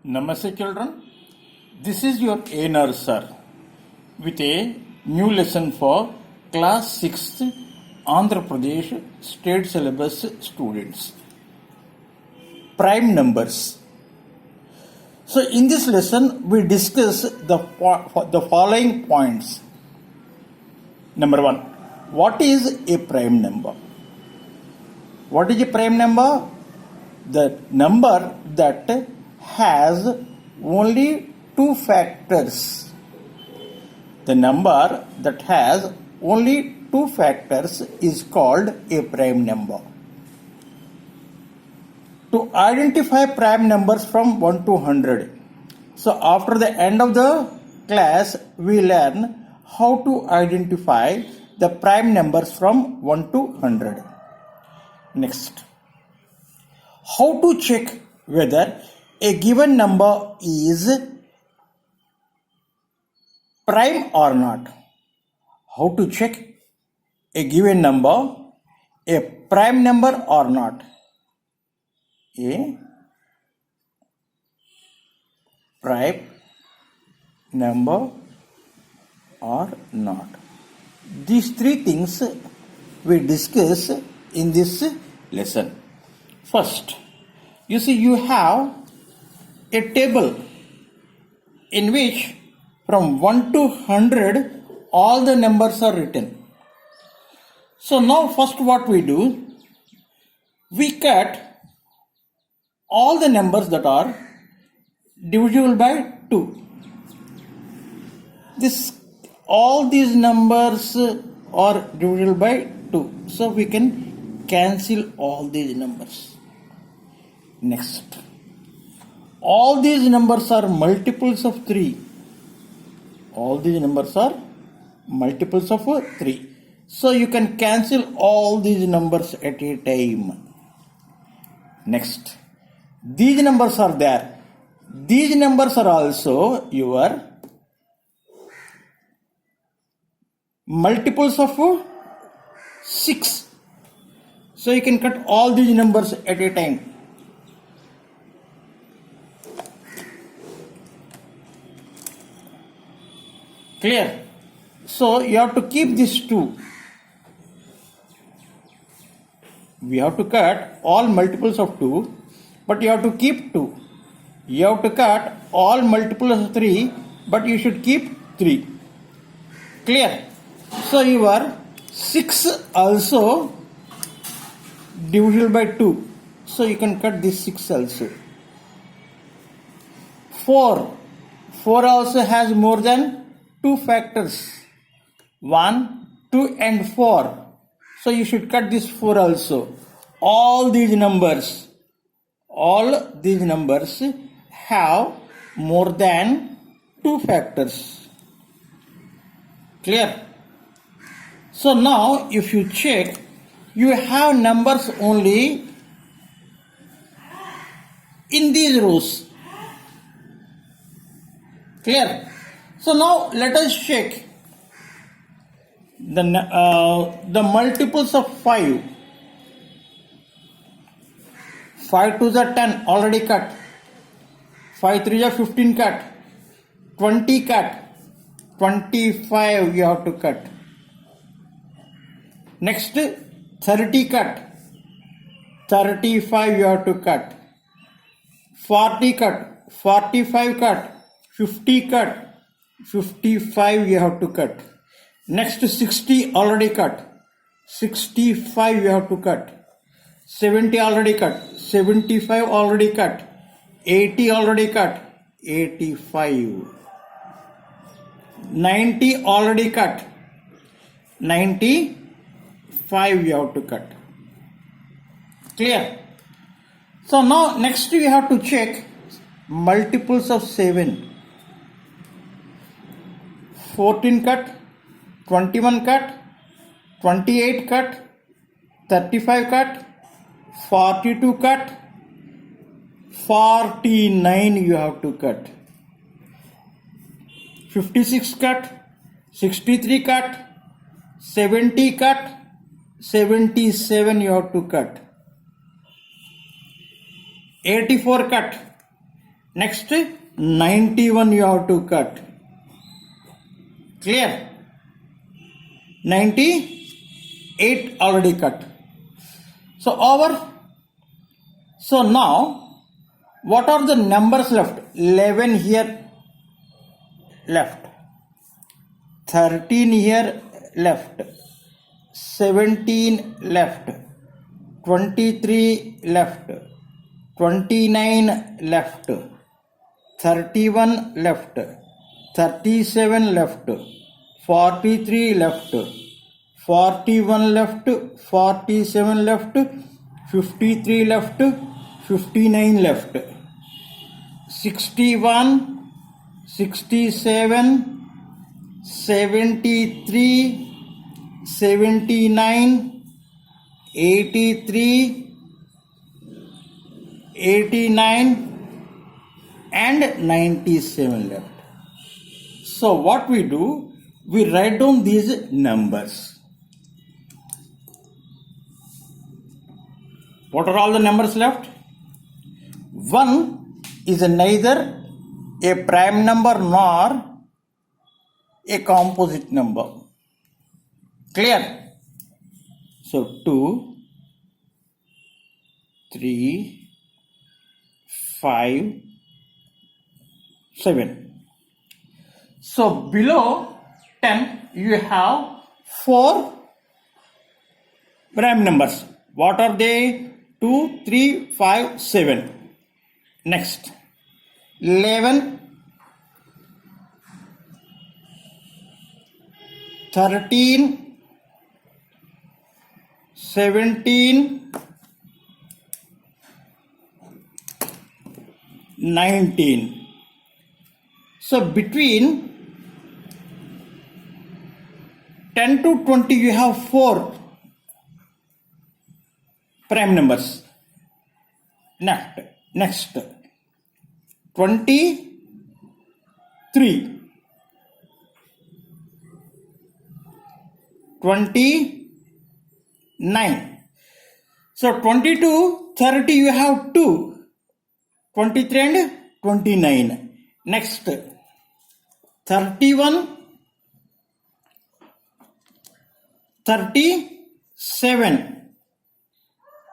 Namaste children, this is your A sir with a new lesson for class 6th Andhra Pradesh state syllabus students. Prime numbers. So in this lesson we discuss the following points. Number 1. What is a prime number? What is a prime number? The number that has only two factors. The number that has only two factors is called a prime number. To identify prime numbers from 1 to 100. So after the end of the class, we learn how to identify the prime numbers from 1 to 100. Next, how to check whether a given number is prime or not. How to check a given number a prime number or not. A prime number or not. These three things we discuss in this lesson. First, you see you have a table in which from 1 to 100 all the numbers are written. So now first what we do, we cut all the numbers that are divisible by 2. All these numbers are divisible by 2. So we can cancel all these numbers. Next, all these numbers are multiples of 3. All these numbers are multiples of 3. So you can cancel all these numbers at a time. Next, these numbers are there. These numbers are also your multiples of 6. So you can cut all these numbers at a time. Clear? So you have to keep these 2. We have to cut all multiples of 2, but you have to keep 2. You have to cut all multiples of 3, but you should keep 3. Clear? So your 6 also divisible by 2. So you can cut this 6 also. 4 also has more than 2 factors. 1, 2 and 4. So you should cut this 4 also. All these numbers have more than 2 factors. Clear? So now if you check, you have numbers only in these rows. Clear? So now let us check the multiples of 5. 5 2s are 10, already cut. 5 3s are 15, cut. 20 cut. 25 you have to cut. Next, 30 cut. 35 you have to cut. 40 cut. 45 cut. 50 cut. 55 you have to cut. Next, 60 already cut. 65 you have to cut. 70 already cut. 75 already cut. 80 already cut. 85. 90 already cut. 95 you have to cut. Clear? So now next we have to check multiples of 7. 14 cut, 21 cut, 28 cut, 35 cut, 42 cut, 49 you have to cut, 56 cut, 63 cut, 70 cut, 77 you have to cut, 84 cut, Next, 91 you have to cut. Clear? 98 already cut. So over. So now, what are the numbers left? 11 here left. 13 here left. 17 left. 23 left. 29 left. 31 left. 37 left. 43 left. 41 left. 47 left. 53 left. 59 left. 61, 67, 73, 79, 83, 89 and 97 left. So what we do, we write down these numbers. What are all the numbers left? 1 is neither a prime number nor a composite number. Clear? So 2, 3, 5, 7. So below 10 you have 4 prime numbers. What are they? 2, 3, 5, 7. Next, 11, 13, 17, 19. So between 10 to 20 you have 4 prime numbers. Next, 23, 29. So 22, 30 you have 2, 23 and 29. Next, 31, 37.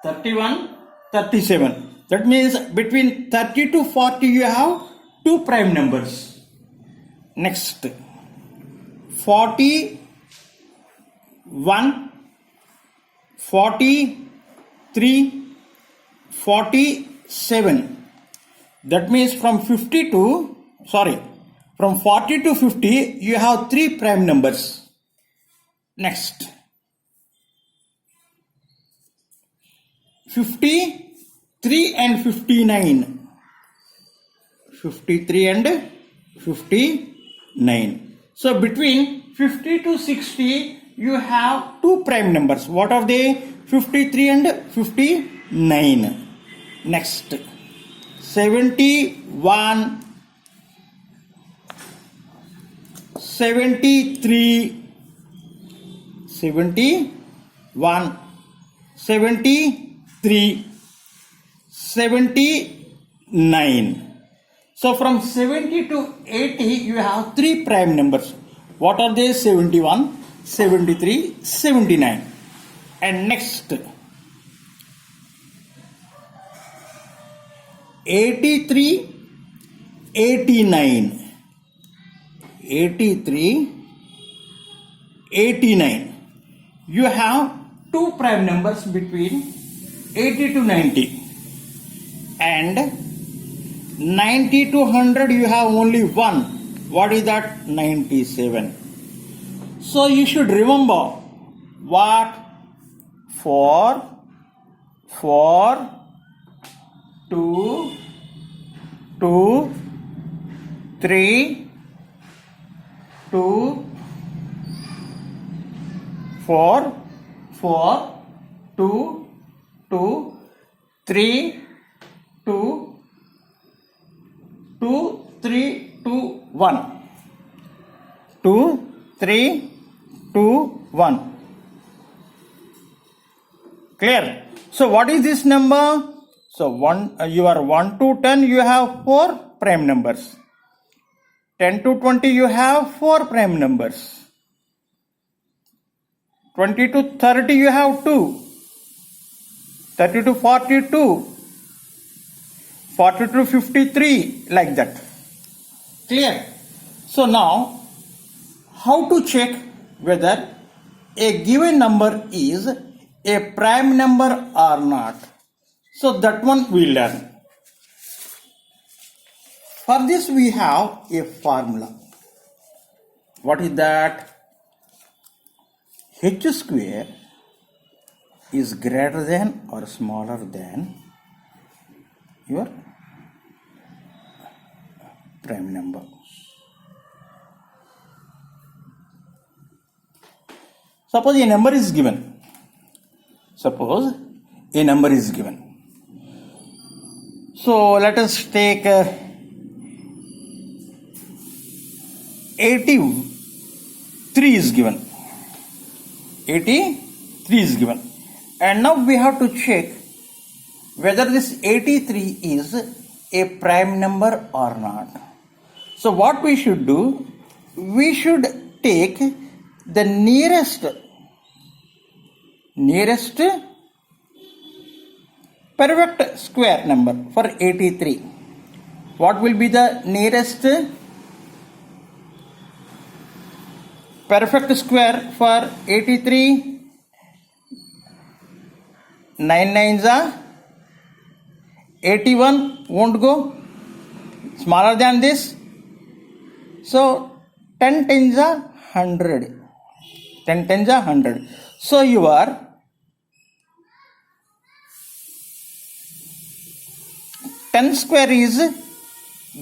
31, 37. That means between 30 to 40 you have 2 prime numbers. Next, 41, 43, 47. That means from 40 to 50 you have 3 prime numbers. Next, 53 and 59. 53 and 59. So between 50 to 60 you have 2 prime numbers. What are they? 53 and 59. Next, 71, 73, 71, 73, 79. So from 70 to 80 you have 3 prime numbers. What are they? 71, 73, 79. And next, 83, 89. 83, 89. You have 2 prime numbers between 80 to 90. And 90 to 100 you have only 1. What is that? 97. So you should remember what? 4, 2, 3, 2, 4, 2, 3, 2, 3, 2, 1. 2, 3, 2, 1. Clear? So what is this number? So you are 1 to 10 you have 4 prime numbers. 10 to 20 you have 4 prime numbers. 20 to 30 you have 2. 30 to 42. 40 to 53, like that. Clear? So now, how to check whether a given number is a prime number or not? So that one we learn. For this we have a formula. What is that? H square is greater than or smaller than your prime number. Suppose a number is given. So let us take 83 is given. 83 is given. And now we have to check whether this 83 is a prime number or not. So what we should do? We should take the nearest perfect square number for 83. What will be the nearest perfect square for 83? 9 nines are 81, won't go, smaller than this. So 10 tens are 100. 10 tens are 100. So your ten square is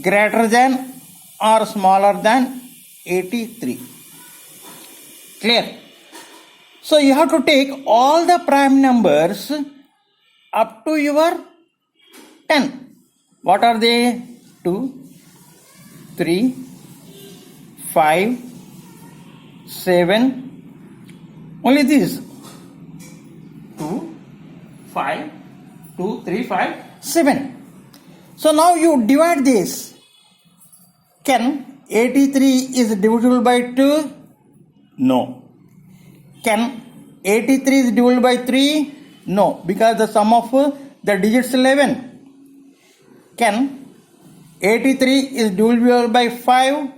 greater than or smaller than 83. Clear? So you have to take all the prime numbers up to your 10. What are they? 2, 3, 5, 7. Only these. 2, 5, 2, 3, 5, 7. So now you divide this. Can 83 is divisible by 2? No. Can 83 is divisible by 3? No, because the sum of the digits 11. Can 83 is divisible by 5?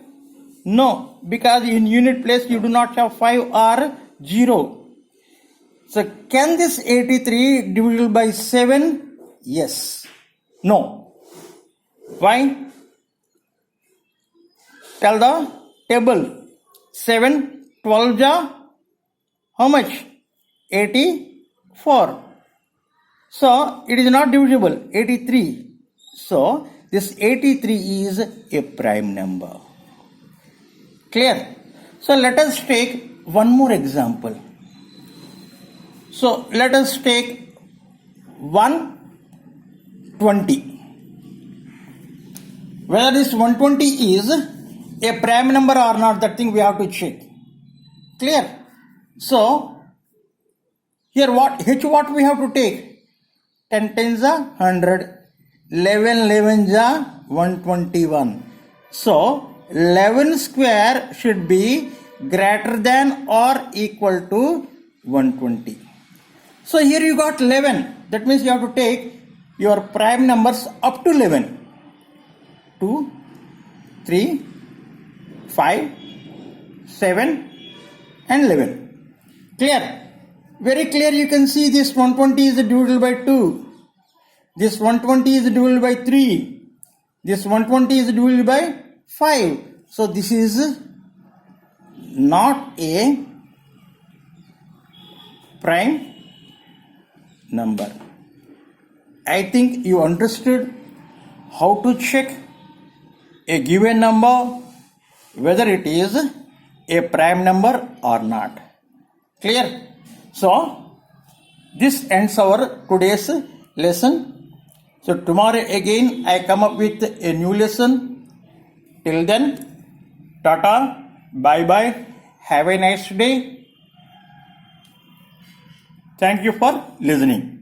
No, because in unit place you do not have 5 or 0. So can this 83 divisible by 7? Yes. No. Why? Tell the table. 7, 12 ja, how much? 84. So it is not divisible. 83. So this 83 is a prime number. Clear? So let us take one more example. So let us take 120. Whether this 120 is a prime number or not, that thing we have to check. Clear? So here what we have to take? 10 tens are 100. 11 11s are 121. So 11 square should be greater than or equal to 120. So here you got 11. That means you have to take your prime numbers up to 11. 2, 3, 5, 7 and 11. Clear? Very clear, you can see this 120 is divisible by 2. This 120 is divisible by 3. This 120 is divisible by 5. So this is not a prime number. I think you understood how to check a given number, whether it is a prime number or not. Clear? So this ends our today's lesson. So tomorrow again I come up with a new lesson. Till then, tata, bye bye, have a nice day. Thank you for listening.